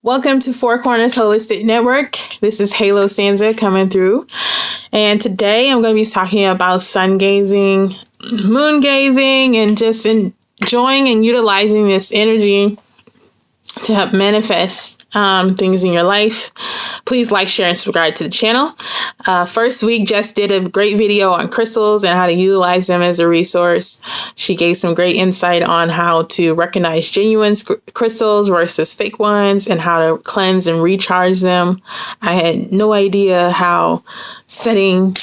Welcome to Four Corners Holistic Network. This is Halo Stanza coming through. And today I'm going to be talking about sun gazing, moon gazing, and just enjoying and utilizing this energy to help manifest things in your life. Please like, share, and subscribe to the channel. First week, Jess did a great video on crystals and how to utilize them as a resource. She gave some great insight on how to recognize genuine crystals versus fake ones and how to cleanse and recharge them. I had no idea how setting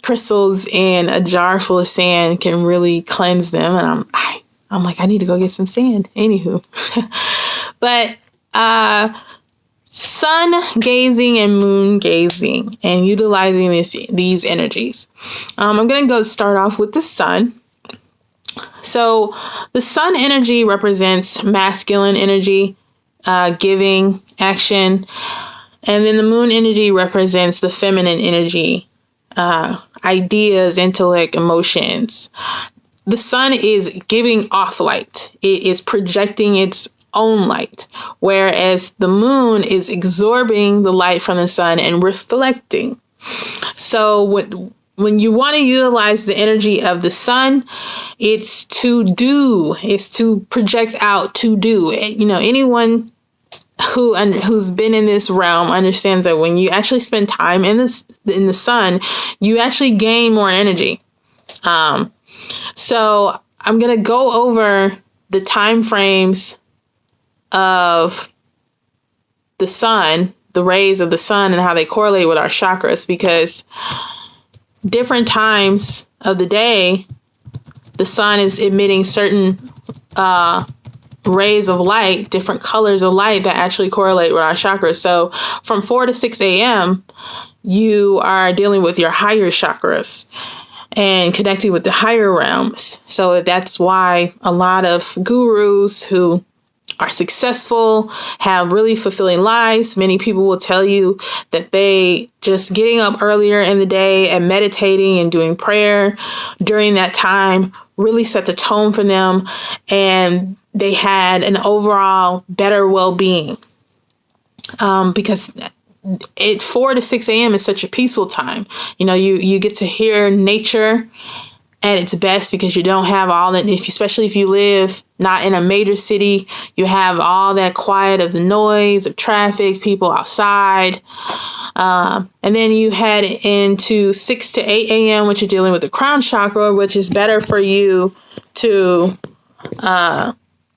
crystals in a jar full of sand can really cleanse them. And I'm like, I need to go get some sand. Anywho. But sun gazing and moon gazing and utilizing these energies. I'm going to go start off with the sun. So the sun energy represents masculine energy, giving, action. And then the moon energy represents the feminine energy, ideas, intellect, emotions. The sun is giving off light. It is projecting its own light, whereas the moon is absorbing the light from the sun and reflecting. So when you want to utilize the energy of the sun, it's to do, it's to project out, to do. You know, anyone who's been in this realm understands that when you actually spend time in the sun, you actually gain more energy. So I'm going to go over the time frames of the sun, the rays of the sun, and how they correlate with our chakras, because different times of the day, the sun is emitting certain rays of light, different colors of light that actually correlate with our chakras. So from 4 to 6 a.m., you are dealing with your higher chakras and connecting with the higher realms. So that's why a lot of gurus who are successful, have really fulfilling lives. Many people will tell you that they just getting up earlier in the day and meditating and doing prayer during that time really set the tone for them, and they had an overall better well-being because 4 to 6 a.m. is such a peaceful time. You know, you get to hear nature at its best because you don't have all that, especially if you live not in a major city, you have all that quiet of the noise of traffic, people outside. And then you head into 6 to 8 a.m., which you're dealing with the crown chakra, which is better for you to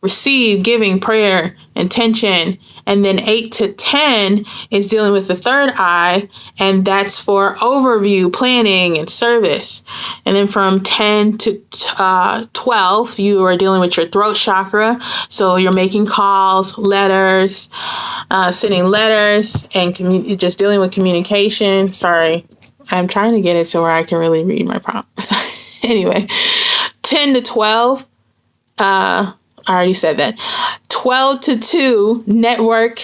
receive, giving, prayer, intention. And then 8 to 10 is dealing with the third eye, and that's for overview, planning, and service. And then from 10 to 12, you are dealing with your throat chakra. So you're making calls, letters, sending letters, and just dealing with communication. Sorry, I'm trying to get it to where I can really read my prompts. Anyway, 10 to 12, I already said that. 12 to 2, network,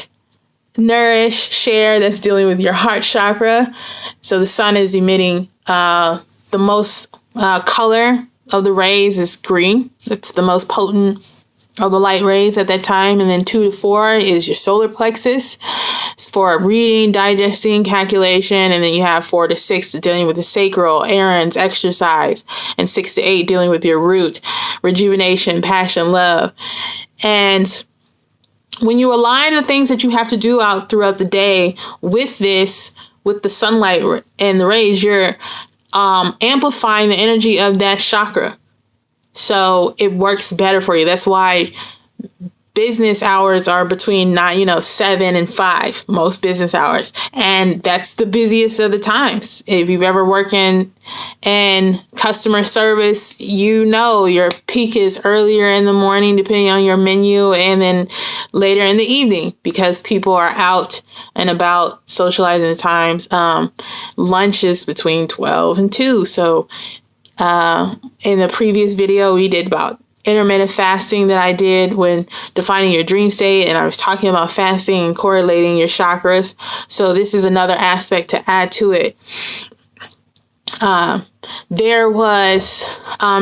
nourish, share. That's dealing with your heart chakra. So the sun is emitting the most color of the rays is green. That's the most potent of the light rays at that time. And then 2 to 4 is your solar plexus. It's for reading, digesting, calculation. And then you have 4 to 6 dealing with the sacral, errands, exercise. And 6 to 8 dealing with your root, rejuvenation, passion, love. And when you align the things that you have to do out throughout the day with the sunlight and the rays, you're amplifying the energy of that chakra. So it works better for you. That's why business hours are between 7 and 5, most business hours. And that's the busiest of the times. If you've ever worked in customer service, you know your peak is earlier in the morning, depending on your menu, and then later in the evening because people are out and about socializing at times. Lunch is between 12 and 2. So in the previous video, we did about intermittent fasting that I did when defining your dream state, and I was talking about fasting and correlating your chakras. So this is another aspect to add to it. There was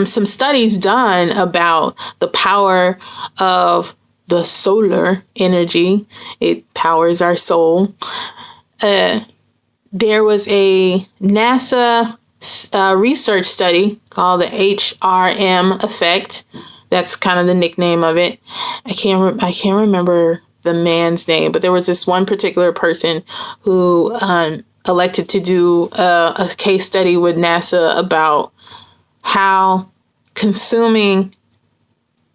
some studies done about the power of the solar energy. It powers our soul. There was a NASA research study called the HRM effect. That's kind of the nickname of it. I can't remember the man's name, but there was this one particular person who elected to do a case study with NASA about how consuming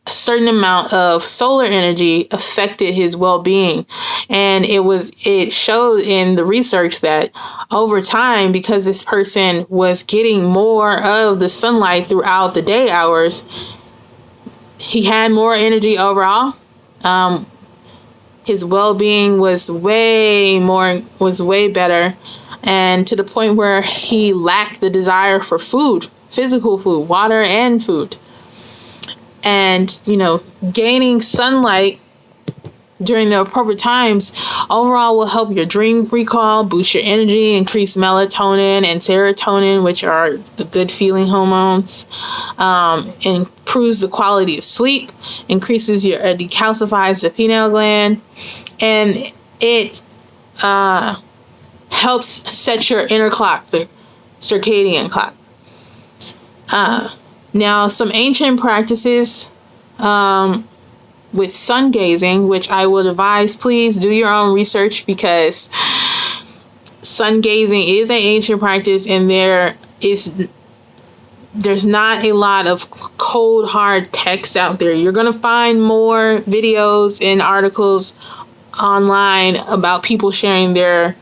a certain amount of solar energy affected his well-being. And it showed in the research that over time, because this person was getting more of the sunlight throughout the day hours, he had more energy overall. His well-being was way better, and to the point where he lacked the desire for food, physical food, water and food. And, gaining sunlight during the appropriate times overall will help your dream recall, boost your energy, increase melatonin and serotonin, which are the good feeling hormones, improves the quality of sleep, increases your decalcifies the pineal gland, and it helps set your inner clock, the circadian clock. Now, some ancient practices with sun gazing, which I would advise, please do your own research, because sun gazing is an ancient practice, and there's not a lot of cold, hard text out there. You're going to find more videos and articles online about people sharing their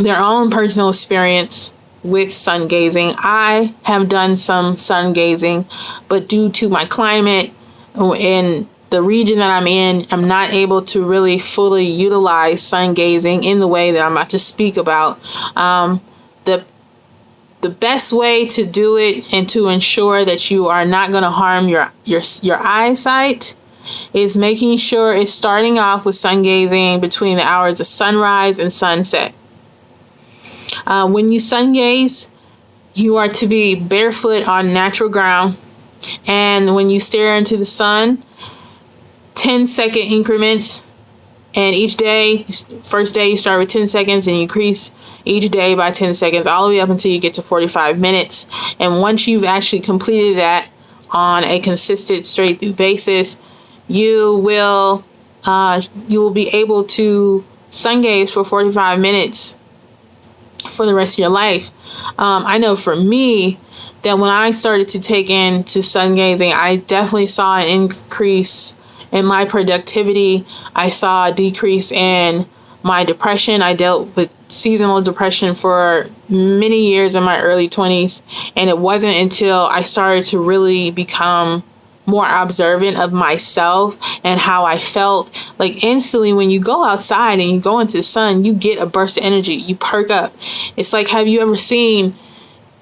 own personal experience with sun gazing. I have done some sun gazing, but due to my climate in the region that I'm in, I'm not able to really fully utilize sun gazing in the way that I'm about to speak about. The best way to do it and to ensure that you are not going to harm your eyesight is making sure it's starting off with sun gazing between the hours of sunrise and sunset. When you sun gaze, you are to be barefoot on natural ground. And when you stare into the sun, 10-second increments. And each day, first day you start with 10 seconds and you increase each day by 10 seconds all the way up until you get to 45 minutes. And once you've actually completed that on a consistent straight through basis, you will be able to sun gaze for 45 minutes for the rest of your life. I know for me that when I started to take into sun gazing, I definitely saw an increase in my productivity. I saw a decrease in my depression. I dealt with seasonal depression for many years in my early 20s, and it wasn't until I started to really become more observant of myself and how I felt. Like instantly when you go outside and you go into the sun, you get a burst of energy. You perk up. It's like, have you ever seen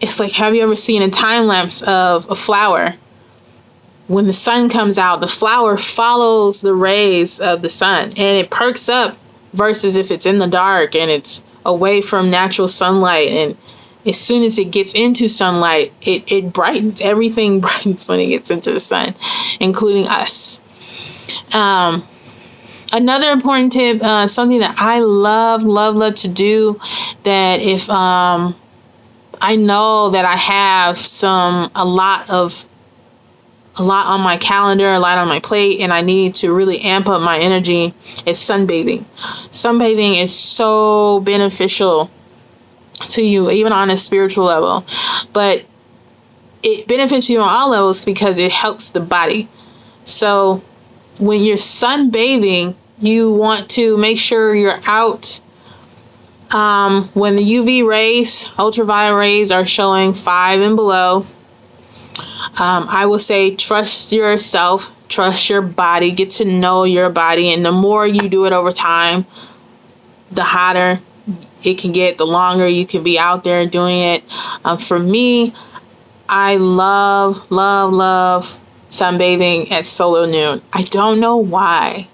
a time lapse of a flower? When the sun comes out, the flower follows the rays of the sun and it perks up, versus if it's in the dark and it's away from natural sunlight. And as soon as it gets into sunlight, it brightens. Everything brightens when it gets into the sun, including us. Another important tip, something that I love to do, that if I know that I have a lot on my calendar, a lot on my plate, and I need to really amp up my energy, is sunbathing. Sunbathing is so beneficial to you, even on a spiritual level, but it benefits you on all levels because it helps the body. So when you're sunbathing, you want to make sure you're out when the UV rays, ultraviolet rays, are showing 5 and below. I will say trust yourself, trust your body, get to know your body, and the more you do it over time, the hotter it can get, the longer you can be out there doing it. For me, I love sunbathing at solar noon. I don't know why.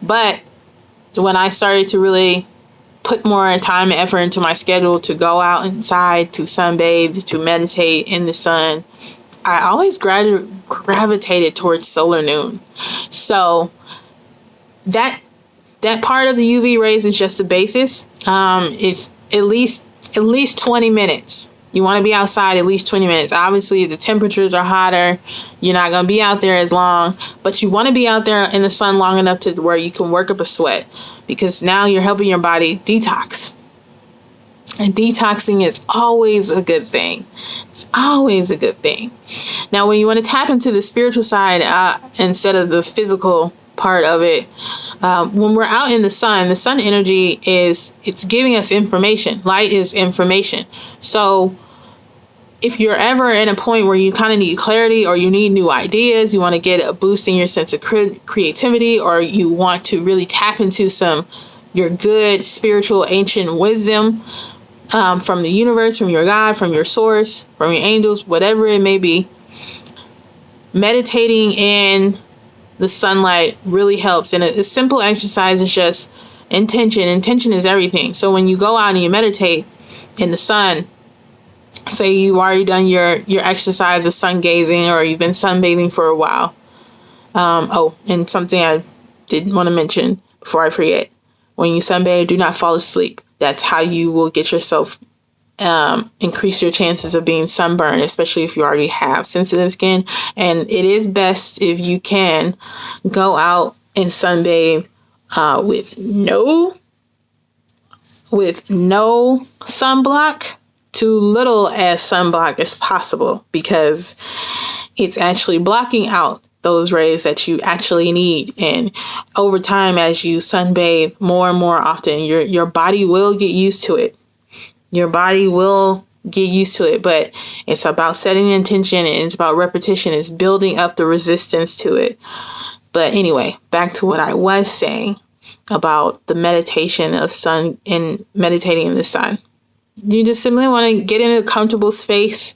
But when I started to really put more time and effort into my schedule to go out inside, to sunbathe, to meditate in the sun, I always gravitated towards solar noon. So that part of the UV rays is just the basis. It's at least 20 minutes. You want to be outside at least 20 minutes. Obviously, the temperatures are hotter. You're not going to be out there as long, but you want to be out there in the sun long enough to where you can work up a sweat, because now you're helping your body detox. And detoxing is always a good thing. It's always a good thing. Now, when you want to tap into the spiritual side instead of the physical part of it, when we're out in the sun energy it's giving us information. Light is information. So if you're ever in a point where you kind of need clarity, or you need new ideas, you want to get a boost in your sense of creativity, or you want to really tap into your good spiritual ancient wisdom from the universe, from your God, from your source, from your angels, whatever it may be, meditating in the sunlight really helps. And a simple exercise is just intention. Intention is everything. So when you go out and you meditate in the sun, say you've already done your exercise of sun gazing, or you've been sunbathing for a while. And something I didn't want to mention before I forget. When you sunbathe, do not fall asleep. That's how you will get yourself increase your chances of being sunburned, especially if you already have sensitive skin. And it is best if you can go out and sunbathe with no sunblock, too little as sunblock as possible, because it's actually blocking out those rays that you actually need. And over time, as you sunbathe more and more often, your body will get used to it. Your body will get used to it, but it's about setting the intention, and it's about repetition. It's building up the resistance to it. But anyway, back to what I was saying about the meditation of sun and meditating in the sun. You just simply want to get in a comfortable space,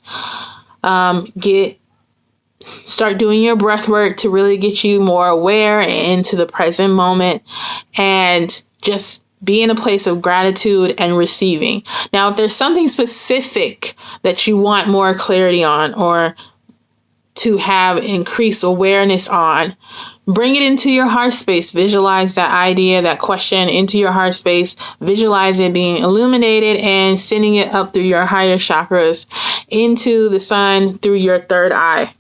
start doing your breath work to really get you more aware and into the present moment, and just be in a place of gratitude and receiving. Now, if there's something specific that you want more clarity on, or to have increased awareness on, bring it into your heart space. Visualize that idea, that question into your heart space. Visualize it being illuminated and sending it up through your higher chakras into the sun through your third eye.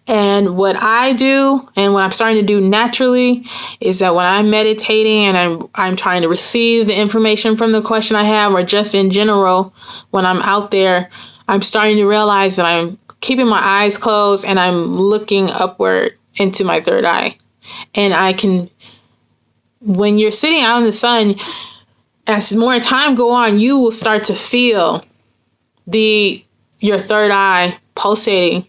And what I do, and what I'm starting to do naturally, is that when I'm meditating and I'm trying to receive the information from the question I have, or just in general, when I'm out there, I'm starting to realize that I'm keeping my eyes closed and I'm looking upward into my third eye. And when you're sitting out in the sun, as more time go on, you will start to feel your third eye pulsating.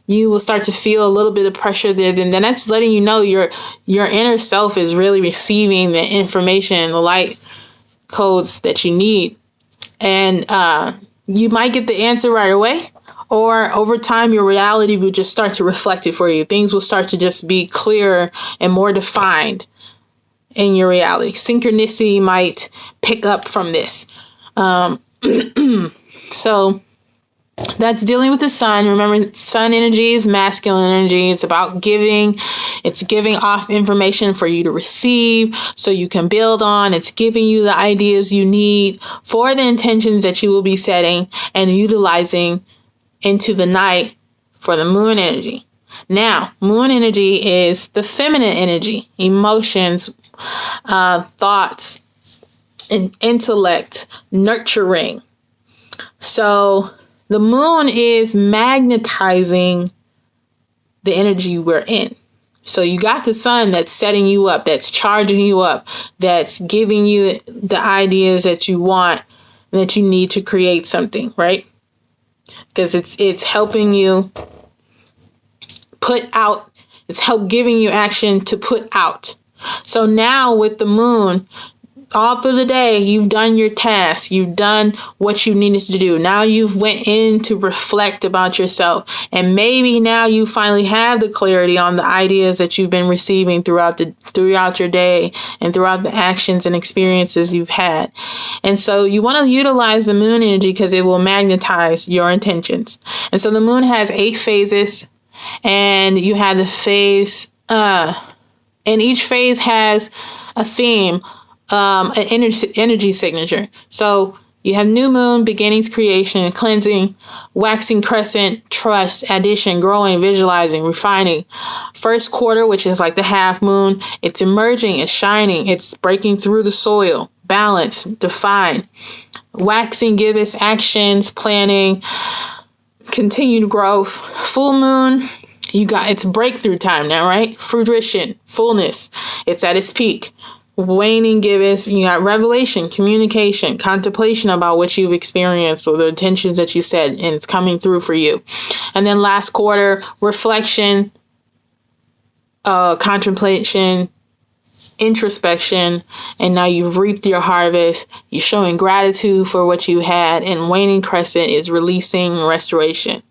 You will start to feel a little bit of pressure there. Then that's letting you know your inner self is really receiving the information, the light codes that you need. And you might get the answer right away, or over time, your reality will just start to reflect it for you. Things will start to just be clearer and more defined in your reality. Synchronicity might pick up from this. So that's dealing with the sun. Remember, sun energy is masculine energy. It's about giving. It's giving off information for you to receive so you can build on. It's giving you the ideas you need for the intentions that you will be setting and utilizing into the night for the moon energy. Now, moon energy is the feminine energy, emotions, thoughts, and intellect, nurturing. So the moon is magnetizing the energy we're in. So you got the sun that's setting you up, that's charging you up, that's giving you the ideas that you want, that you need to create something, right? Because it's helping you put out, it's giving you action to put out. So now with the moon, all through the day, you've done your task. You've done what you needed to do. Now you've went in to reflect about yourself. And maybe now you finally have the clarity on the ideas that you've been receiving throughout your day and throughout the actions and experiences you've had. And so you want to utilize the moon energy because it will magnetize your intentions. And so the moon has 8 phases, and you have the phase, and each phase has a theme, an energy signature. So you have new moon, beginnings, creation, cleansing, waxing crescent, trust, addition, growing, visualizing, refining. First quarter, which is like the half moon, it's emerging, it's shining, it's breaking through the soil, balance, define. Waxing gives actions, planning, continued growth. Full moon, it's breakthrough time now, right? Fruition, fullness, it's at its peak. Waning gives, you got revelation, communication, contemplation about what you've experienced or the intentions that you set, and it's coming through for you. And then last quarter, reflection, contemplation, introspection, and now you've reaped your harvest. You're showing gratitude for what you had, and waning crescent is releasing restoration.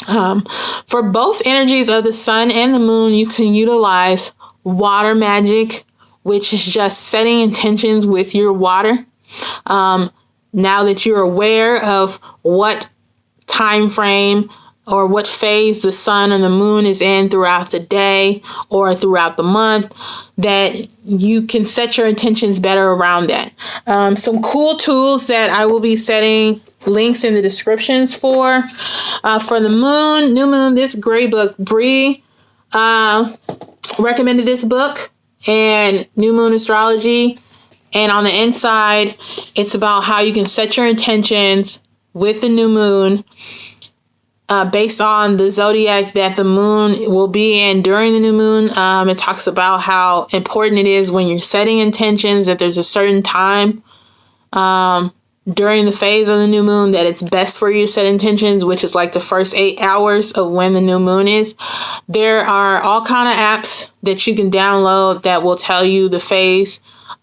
For both energies of the sun and the moon, you can utilize water magic, which is just setting intentions with your water. Now that you're aware of what time frame or what phase the sun and the moon is in throughout the day or throughout the month, that you can set your intentions better around that. Some cool tools that I will be setting links in the descriptions for the moon, new moon, this great book. Bree recommended this book, and New Moon Astrology. And on the inside, it's about how you can set your intentions with the new moon based on the zodiac that the moon will be in during the new moon. It talks about how important it is when you're setting intentions, that there's a certain time during the phase of the new moon that it's best for you to set intentions, which is like the first 8 hours of when the new moon is. There are all kind of apps that you can download that will tell you the phase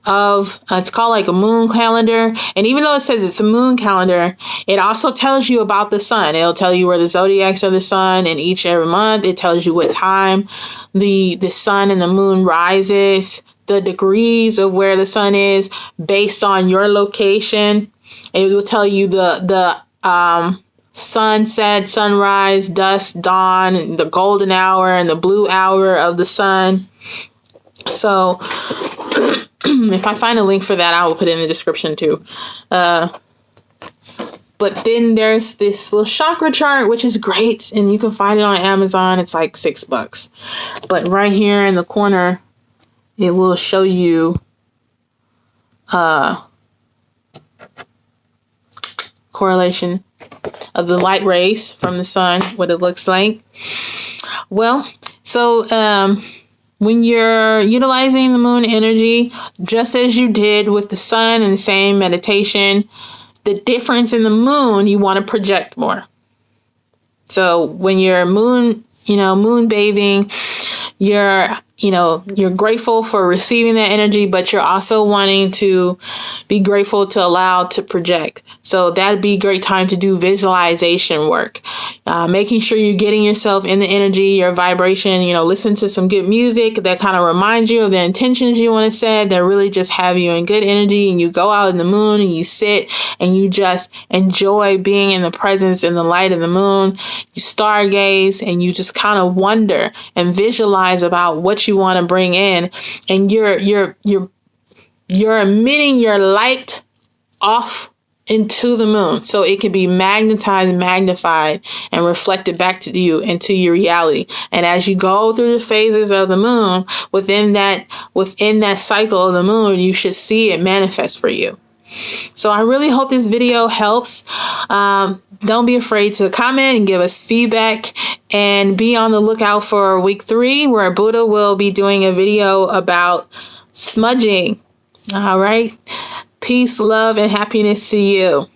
of, it's called like a moon calendar. And even though it says it's a moon calendar, it also tells you about the sun. It'll tell you where the zodiacs of the sun, and every month it tells you what time the sun and the moon rises, the degrees of where the sun is based on your location. It will tell you the sunset, sunrise, dusk, dawn, the golden hour, and the blue hour of the sun. So if I find a link for that, I will put it in the description too. But then there's this little chakra chart, which is great, and you can find it on Amazon. It's like $6. But right here in the corner, it will show you correlation of the light rays from the sun, what it looks like. Well, so when you're utilizing the moon energy, just as you did with the sun in the same meditation, the difference in the moon, you want to project more. So when you're moon bathing, you're grateful for receiving that energy, but you're also wanting to be grateful to allow to project. So that'd be a great time to do visualization work, making sure you're getting yourself in the energy, your vibration, listen to some good music that kind of reminds you of the intentions you want to set, that really just have you in good energy. And you go out in the moon and you sit and you just enjoy being in the presence and the light of the moon. You stargaze and you just kind of wonder and visualize about what you want to bring in, and you're emitting your light off into the moon, so it can be magnetized, magnified, and reflected back to you into your reality. And as you go through the phases of the moon, within that cycle of the moon, you should see it manifest for you. So I really hope this video helps. Don't be afraid to comment and give us feedback, and be on the lookout for week 3, where Buddha will be doing a video about smudging. All right. Peace, love, and happiness to you.